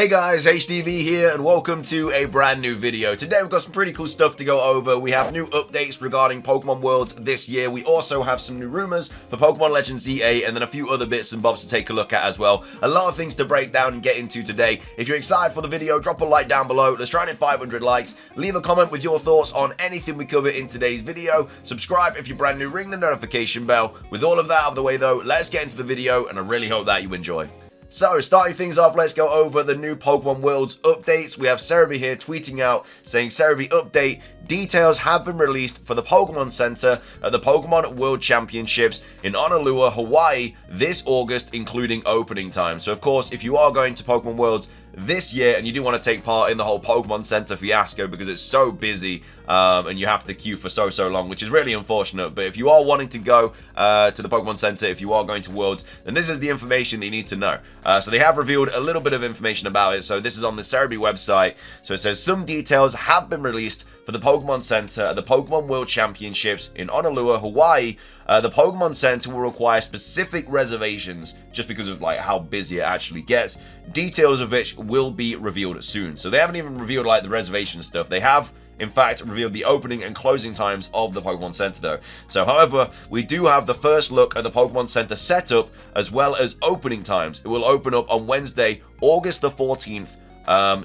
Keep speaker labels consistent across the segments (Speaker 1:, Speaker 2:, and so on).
Speaker 1: Hey guys, HDvee here and welcome to a brand new video. Today we've got some pretty cool stuff to go over. We have new updates regarding Pokémon Worlds this year. We also have some new rumors for Pokémon Legends ZA and then a few other bits and bobs to take a look at as well. A lot of things to break down and get into today. If you're excited for the video, drop a like down below. Let's try and hit 500 likes. Leave a comment with your thoughts on anything we cover in today's video. Subscribe if you're brand new, ring the notification bell. With all of that out of the way though, let's get into the video and I really hope that you enjoy. So, starting things off, let's go over the new Pokémon Worlds updates. We have HDvee here tweeting out saying, HDvee update, details have been released for the Pokémon Center at the Pokémon World Championships in Honolulu, Hawaii this August, including opening time. So, of course, if you are going to Pokémon Worlds this year and you do want to take part in the whole Pokemon Center fiasco because it's so busy and you have to queue for so long, which is really unfortunate, but if you are wanting to go to the Pokemon Center, if you are going to Worlds, then this is the information that you need to know. So they have revealed a little bit of information about it. So this is on the HDvee website. So it says some details have been released for the Pokemon Center at the Pokemon World Championships in Honolulu, Hawaii. The Pokemon Center will require specific reservations just because of like how busy it actually gets. Details of which will be revealed soon. So they haven't even revealed like the reservation stuff. They have in fact revealed the opening and closing times of the Pokemon Center though. So however, we do have the first look at the Pokemon Center setup as well as opening times. It will open up on Wednesday, August the 14th.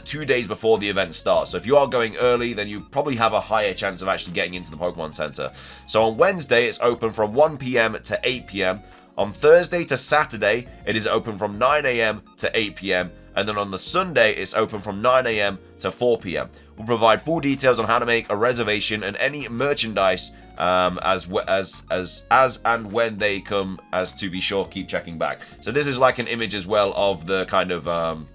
Speaker 1: 2 days before the event starts. So if you are going early, then you probably have a higher chance of actually getting into the Pokemon Center. So on Wednesday, it's open from 1 p.m. to 8 p.m. On Thursday to Saturday, it is open from 9 a.m. to 8 p.m. And then on the Sunday, it's open from 9 a.m. to 4 p.m. We'll provide full details on how to make a reservation and any merchandise as and when they come, as to be sure, keep checking back. So this is like an image as well of the kind of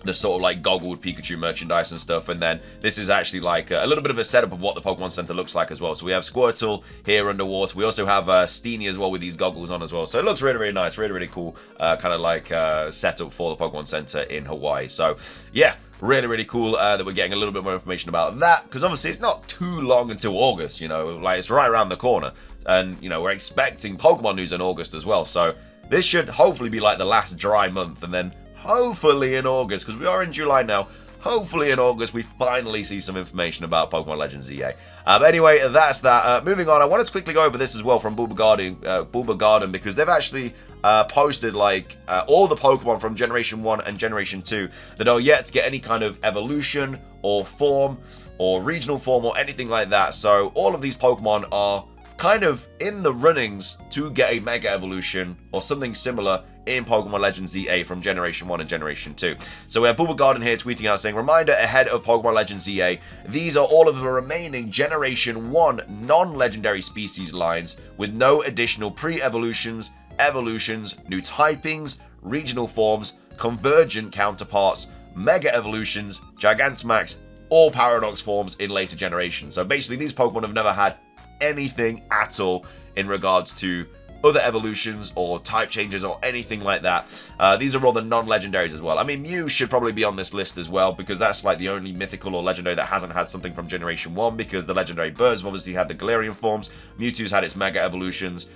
Speaker 1: the sort of like goggled Pikachu merchandise and stuff, and then this is actually like a little bit of a setup of what the Pokemon Center looks like as well. So we have Squirtle here underwater. We also have Steenie as well with these goggles on as well. So it looks really nice, really cool kind of like setup for the Pokemon Center in Hawaii. So yeah, really cool that we're getting a little bit more information about that, because obviously it's not too long until August, you know, like it's right around the corner, and you know we're expecting Pokemon news in August as well. So this should hopefully be like the last dry month, and then hopefully in August, because we are in July now, hopefully in August we finally see some information about Pokemon Legends ZA. Anyway, that's that. Moving on, I wanted to quickly go over this as well from Bulba Garden, because they've actually posted like all the Pokemon from Generation 1 and Generation 2 that are yet to get any kind of evolution or form or regional form or anything like that. So all of these Pokemon are kind of in the runnings to get a Mega Evolution or something similar in Pokemon Legends ZA from Generation 1 and Generation 2. So we have Bulba Garden here tweeting out saying, reminder ahead of Pokemon Legends ZA, these are all of the remaining Generation 1 non-legendary species lines with no additional pre-evolutions, evolutions, new typings, regional forms, convergent counterparts, Mega Evolutions, Gigantamax, or Paradox forms in later generations. So basically these Pokemon have never had anything at all in regards to other evolutions or type changes or anything like that. These are all the non-legendaries as well. I mean, Mew should probably be on this list as well, because that's like the only mythical or legendary that hasn't had something from Generation 1, because the legendary birds have obviously had the Galarian forms. Mewtwo's had its Mega Evolutions.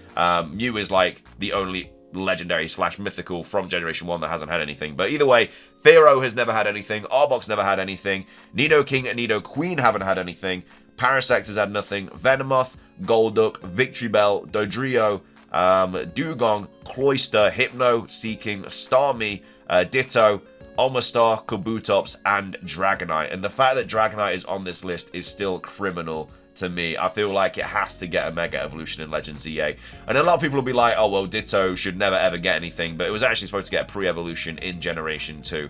Speaker 1: Mew is like the only legendary / mythical from Generation 1 that hasn't had anything. But either way, Fearow has never had anything. Arbok's never had anything. Nidoking and Nidoqueen haven't had anything. Parasect has had nothing. Venomoth, Golduck, Victreebel, Dodrio, Dugong, Cloyster, Hypno, Seeking, Starmie, Ditto, Omastar, Kabutops, and Dragonite. And the fact that Dragonite is on this list is still criminal to me. I feel like it has to get a Mega Evolution in Legends ZA. And a lot of people will be like, oh, well, Ditto should never ever get anything, but it was actually supposed to get a pre-evolution in Generation 2.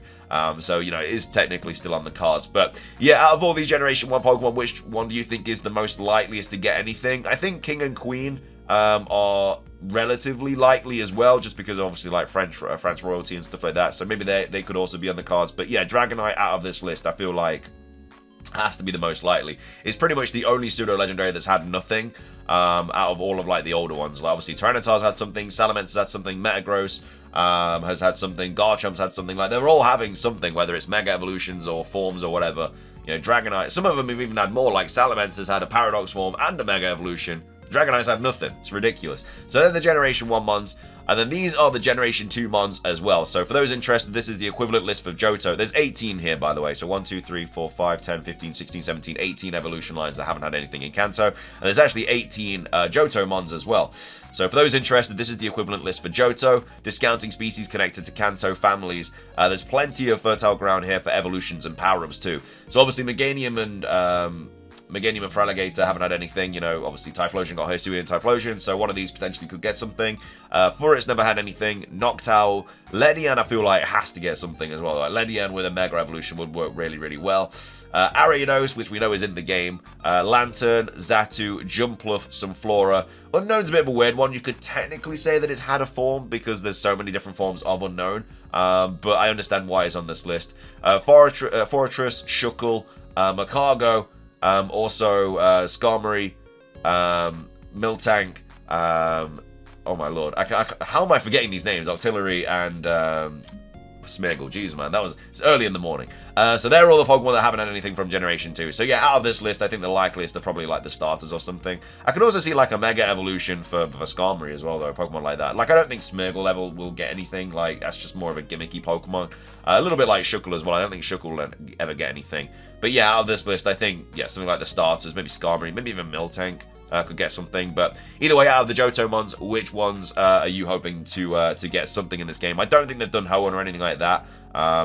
Speaker 1: So, you know, it is technically still on the cards. But, yeah, out of all these Generation 1 Pokemon, which one do you think is the most likeliest to get anything? I think King and Queen are relatively likely as well, just because obviously like French royalty and stuff like that. So maybe they could also be on the cards. But yeah, Dragonite out of this list, I feel like has to be the most likely. It's pretty much the only pseudo-legendary that's had nothing out of all of like the older ones. Like, obviously Tyranitar's had something, Salamenter's had something, Metagross has had something, Garchomp's had something. Like, they're all having something, whether it's Mega Evolutions or forms or whatever. You know, Dragonite, some of them have even had more, like Salamenter's had a Paradox form and a Mega Evolution. Dragonites have nothing. It's ridiculous. So then the Generation 1 mons, and then these are the Generation 2 mons as well. So for those interested, this is the equivalent list for Johto. There's 18 here, by the way. So 1, 2, 3, 4, 5, 10, 15, 16, 17, 18 evolution lines that haven't had anything in Kanto. And there's actually 18 Johto mons as well. So for those interested, this is the equivalent list for Johto, discounting species connected to Kanto families. There's plenty of fertile ground here for evolutions and power-ups too. So obviously Meganium and Feraligatr haven't had anything, you know, obviously Typhlosion got Hisuian and Typhlosion, so one of these potentially could get something. Furret's never had anything. Noctowl, Ledian I feel like has to get something as well. Like Ledian with a Mega Evolution would work really, really well. Ariados, which we know is in the game. Lantern, Xatu, Jumpluff, Sunflora. Unknown's a bit of a weird one. You could technically say that it's had a form because there's so many different forms of Unknown. But I understand why it's on this list. Fortress, Shuckle, Macargo, also Skarmory, Miltank, oh my lord. How am I forgetting these names? Octillery and Smeargle. Jeez, man. It's early in the morning. So they're all the Pokemon that haven't had anything from Generation 2. So yeah, out of this list, I think the likeliest are probably like the starters or something. I can also see like a Mega Evolution for Skarmory as well, though, Pokemon like that. Like, I don't think Smeargle level will get anything. Like, that's just more of a gimmicky Pokemon. A little bit like Shuckle as well. I don't think Shuckle will ever get anything. But yeah, out of this list, I think, yeah, something like the starters, maybe Skarmory, maybe even Miltank could get something. But either way, out of the Johto mons, which ones are you hoping to get something in this game? I don't think they've done Hoenn or anything like that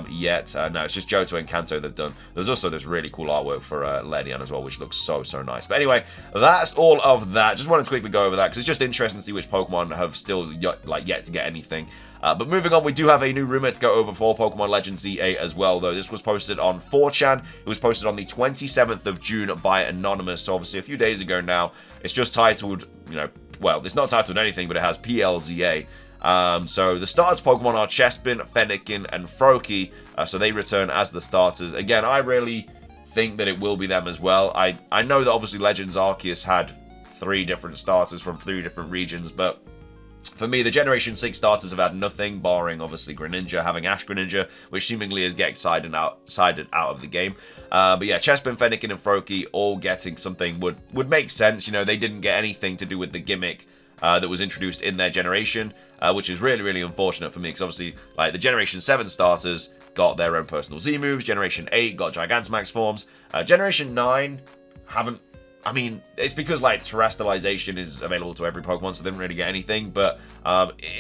Speaker 1: yet. No, it's just Johto and Kanto they've done. There's also this really cool artwork for Ledian as well, which looks so nice. But anyway, that's all of that. Just wanted to quickly go over that because it's just interesting to see which Pokemon have still yet to get anything. But moving on, we do have a new rumor to go over for Pokemon Legends ZA as well, though. This was posted on 4chan. It was posted on the 27th of June by Anonymous, so obviously a few days ago now. It's just titled, you know, well, it's not titled anything, but it has PLZA. So the starters Pokemon are Chespin, Fennekin, and Froakie, so they return as the starters. Again, I really think that it will be them as well. I know that obviously Legends Arceus had 3 different starters from 3 different regions, but for me, the Generation 6 starters have had nothing, barring obviously Greninja having Ash Greninja, which seemingly is getting sided out of the game. But yeah, Chespin, Fennekin, and Froakie all getting something would make sense. You know, they didn't get anything to do with the gimmick that was introduced in their generation, which is really, really unfortunate for me, because obviously, like, the Generation 7 starters got their own personal Z moves, Generation 8 got Gigantamax forms, Generation 9 haven't. I mean, it's because, like, terrestrialization is available to every Pokemon, so they didn't really get anything. But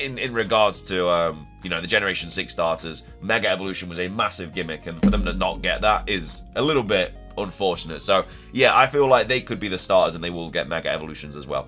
Speaker 1: in regards to, you know, the Generation 6 starters, Mega Evolution was a massive gimmick, and for them to not get that is a little bit unfortunate. So, yeah, I feel like they could be the starters, and they will get Mega Evolutions as well.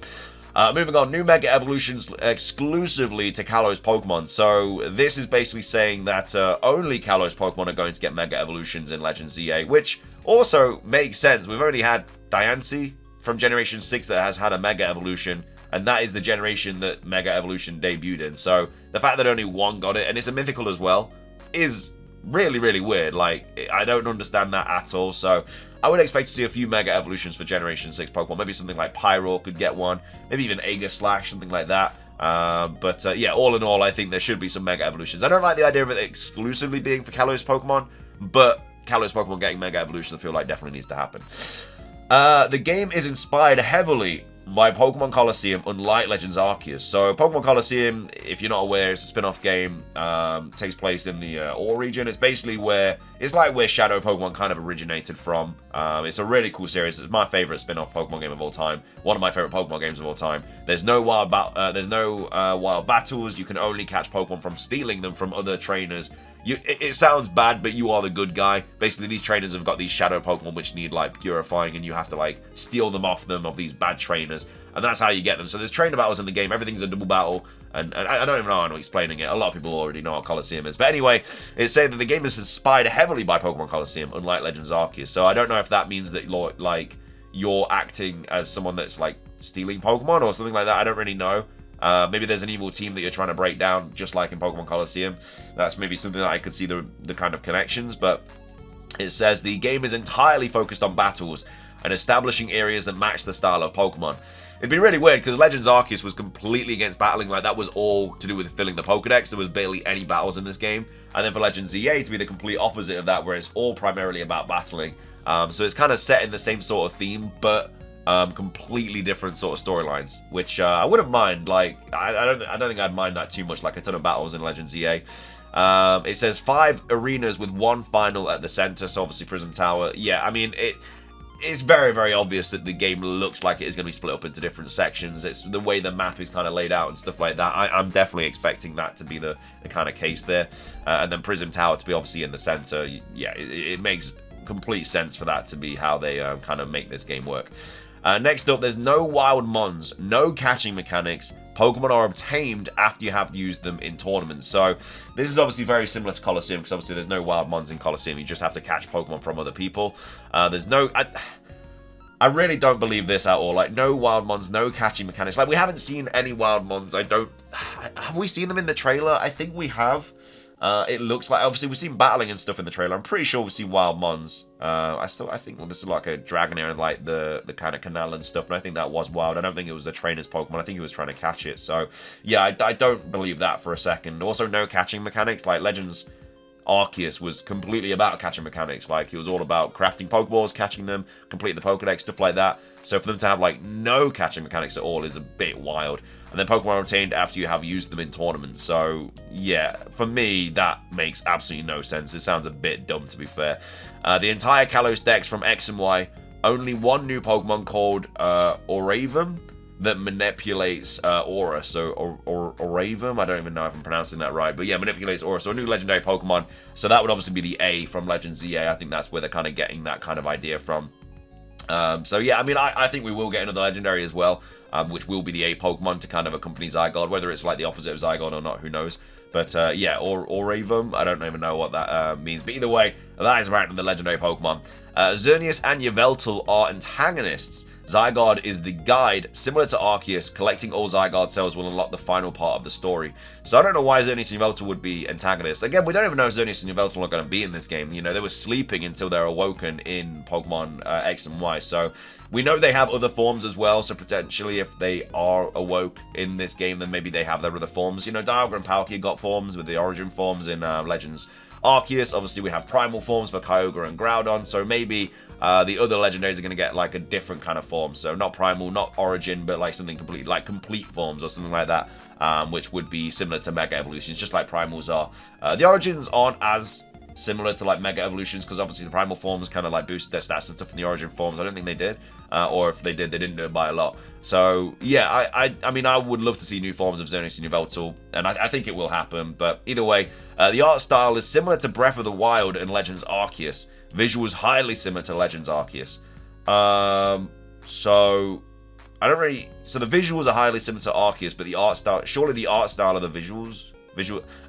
Speaker 1: Moving on, new Mega Evolutions exclusively to Kalos Pokemon. So this is basically saying that only Kalos Pokemon are going to get Mega Evolutions in Legends ZA, which also makes sense. We've already had Diancie from Generation 6 that has had a Mega Evolution, and that is the generation that Mega Evolution debuted in. So the fact that only one got it, and it's a mythical as well, is really, really weird. Like, I don't understand that at all. So I would expect to see a few Mega Evolutions for Generation 6 Pokemon. Maybe something like Pyro could get one. Maybe even Aegislash, something like that. Yeah, all in all, I think there should be some Mega Evolutions. I don't like the idea of it exclusively being for Kalos Pokemon, but Kalos Pokemon getting Mega Evolutions I feel like definitely needs to happen. The game is inspired heavily by Pokemon Colosseum, unlike Legends Arceus. So Pokemon Colosseum, if you're not aware, it's a spin-off game. Takes place in the Ore region. It's basically it's like where Shadow Pokemon kind of originated from. It's a really cool series. It's my favorite spin-off Pokemon game of all time. One of my favorite Pokemon games of all time. There's no wild battles. You can only catch Pokemon from stealing them from other trainers. It sounds bad, but you are the good guy. Basically, these trainers have got these shadow Pokemon which need, like, purifying, and you have to, like, steal them off them, of these bad trainers, and that's how you get them. So there's trainer battles in the game. Everything's a double battle, and I don't even know how I'm explaining it. A lot of people already know what Colosseum is. But anyway, it's saying that the game is inspired heavily by Pokemon Colosseum, unlike Legends Arceus. So I don't know if that means that you're acting as someone that's, like, stealing Pokemon or something like that. I don't really know. Maybe there's an evil team that you're trying to break down, just like in Pokemon Colosseum. That's maybe something that I could see the kind of connections, but it says the game is entirely focused on battles and establishing areas that match the style of Pokemon. It'd be really weird because Legends Arceus was completely against battling. Like, that was all to do with filling the Pokedex. There was barely any battles in this game. And then for Legends ZA to be the complete opposite of that, where it's all primarily about battling. So it's kind of set in the same sort of theme, but completely different sort of storylines, which I wouldn't mind. Like, I don't think I'd mind that too much. Like a ton of battles in Legends EA. It says 5 arenas with 1 final at the center, so obviously Prism Tower. Yeah, I mean, it's very, very obvious that the game looks like it is going to be split up into different sections. It's the way the map is kind of laid out and stuff like that. I'm definitely expecting that to be the kind of case there. And then Prism Tower to be obviously in the center. Yeah, it makes complete sense for that to be how they kind of make this game work. Next up, there's no wild mons, no catching mechanics. Pokemon are obtained after you have used them in tournaments. So this is obviously very similar to Colosseum, because obviously there's no wild mons in Colosseum. You just have to catch Pokemon from other people. There's no... I really don't believe this at all. Like, no wild mons, no catching mechanics. Like, we haven't seen any wild mons. Have we seen them in the trailer? I think we have. It looks like, obviously we've seen battling and stuff in the trailer. I'm pretty sure we've seen wild mons. I think, well, this is like a Dragonair and like the kind of canal and stuff, and I think that was wild. I don't think it was a trainer's Pokemon. I think he was trying to catch it. So yeah, I don't believe that for a second. Also, no catching mechanics. Like Legends Arceus was completely about catching mechanics. Like, it was all about crafting Pokeballs, catching them, completing the Pokedex, stuff like that. So for them to have like no catching mechanics at all is a bit wild. And then Pokemon are obtained after you have used them in tournaments. So yeah, for me, that makes absolutely no sense. It sounds a bit dumb, to be fair. The entire Kalos Dex from X and Y, only 1 new Pokemon called Oravam that manipulates Aura. So Oravam, I don't even know if I'm pronouncing that right, but yeah, manipulates Aura. So a new legendary Pokemon. So that would obviously be the A from Legends ZA. I think that's where they're kind of getting that kind of idea from. So yeah, I mean, I think we will get another legendary as well, which will be the A Pokemon to kind of accompany Zygarde. Whether it's like the opposite of Zygarde or not, who knows. But yeah, Oravam, I don't even know what that means. But either way, that is apparently the legendary Pokemon. Xerneas and Yveltal are antagonists. Zygarde is the guide. Similar to Arceus, collecting all Zygarde cells will unlock the final part of the story. So I don't know why Xerneas and Yveltal would be antagonists. Again, we don't even know if Xerneas and Yveltal are going to be in this game. You know, they were sleeping until they're awoken in Pokemon X and Y. So we know they have other forms as well. So potentially if they are awoke in this game, then maybe they have their other forms. You know, Dialga and Palkia got forms with the origin forms in Legends Arceus. Obviously, we have primal forms for Kyogre and Groudon. So maybe the other legendaries are going to get like a different kind of form. So not primal, not origin, but like something completely, like complete forms or something like that, which would be similar to Mega Evolutions, just like primals are. The origins aren't as similar to like Mega Evolutions, because obviously the primal forms kind of like boosted their stats and stuff in the origin forms. I don't think they did, or if they did, they didn't do it by a lot. So yeah, I mean, I would love to see new forms of Xerneas and Yveltal, and I think it will happen. But either way, the art style is similar to Breath of the Wild and Legends Arceus. Visuals highly similar to Legends Arceus. So I don't really. So the visuals are highly similar to Arceus, but the art style, surely the art style of the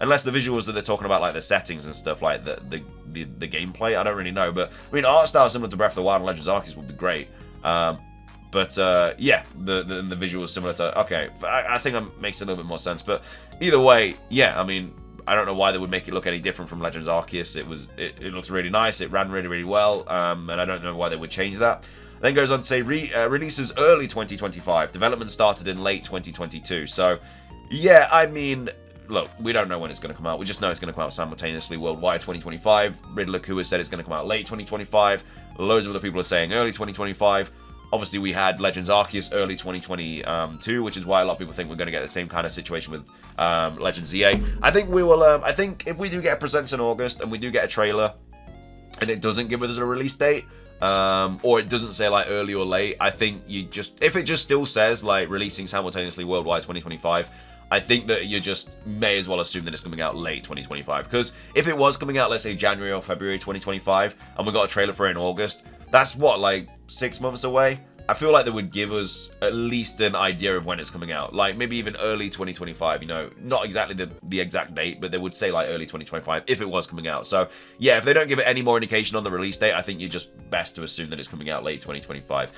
Speaker 1: unless the visuals that they're talking about, like the settings and stuff, like the gameplay, I don't really know. But I mean, art style similar to Breath of the Wild and Legends Arceus would be great. But yeah, the visuals similar to. Okay, I think that makes a little bit more sense. But either way, yeah, I mean, I don't know why they would make it look any different from Legends Arceus. It looks really nice. It ran really, really well. And I don't know why they would change that. Then goes on to say releases early 2025. Development started in late 2022. So yeah, I mean, look, we don't know when it's going to come out. We just know it's going to come out simultaneously worldwide 2025. Riddler Koo has said it's going to come out late 2025. Loads of other people are saying early 2025. Obviously, we had Legends Arceus early 2022, which is why a lot of people think we're going to get the same kind of situation with Legends ZA. I think we will. I think if we do get a presents in August and we do get a trailer, and it doesn't give us a release date, or it doesn't say like early or late, I think if it just still says like releasing simultaneously worldwide 2025. I think that you just may as well assume that it's coming out late 2025. Because if it was coming out, let's say January or February 2025, and we got a trailer for it in August, that's what, like 6 months away? I feel like they would give us at least an idea of when it's coming out. Like maybe even early 2025, you know, not exactly the exact date, but they would say like early 2025 if it was coming out. So yeah, if they don't give it any more indication on the release date, I think you're just best to assume that it's coming out late 2025.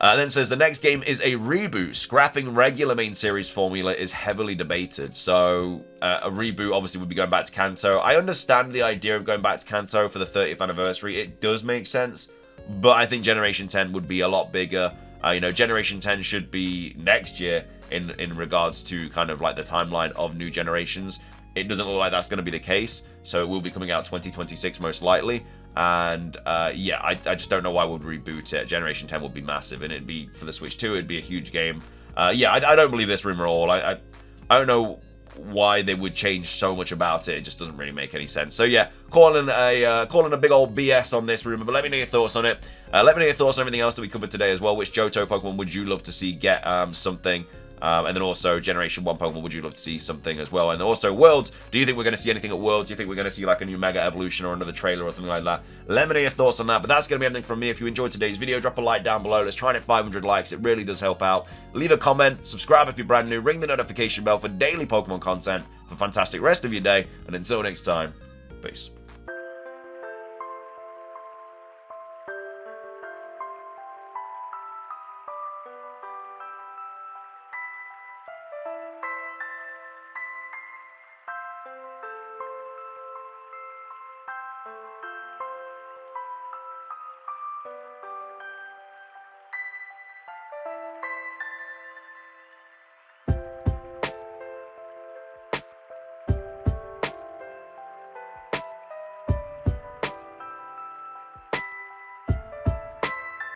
Speaker 1: Then it says the next game is a reboot. Scrapping regular main series formula is heavily debated. So a reboot obviously would be going back to Kanto. I understand the idea of going back to Kanto for the 30th anniversary. It does make sense, but I think Generation 10 would be a lot bigger. You know, Generation 10 should be next year in regards to kind of like the timeline of new generations. It doesn't look like that's going to be the case, so it will be coming out 2026 most likely. And yeah, I just don't know why we would reboot it. Generation 10 would be massive, and it'd be for the Switch 2. It'd be a huge game. Yeah, I don't believe this rumor at all. I don't know why they would change so much about it. It just doesn't really make any sense. So yeah, calling a big old BS on this rumor. But let me know your thoughts on it. Let me know your thoughts on everything else that we covered today as well. Which Johto Pokemon would you love to see get something? And then also Generation 1 Pokemon, would you love to see something as well? And also Worlds, do you think we're going to see anything at Worlds? Do you think we're going to see like a new Mega Evolution or another trailer or something like that? Let me know your thoughts on that. But that's going to be everything from me. If you enjoyed today's video, drop a like down below. Let's try and hit 500 likes. It really does help out. Leave a comment, subscribe if you're brand new, ring the notification bell for daily Pokemon content. Have a fantastic rest of your day, and until next time, peace.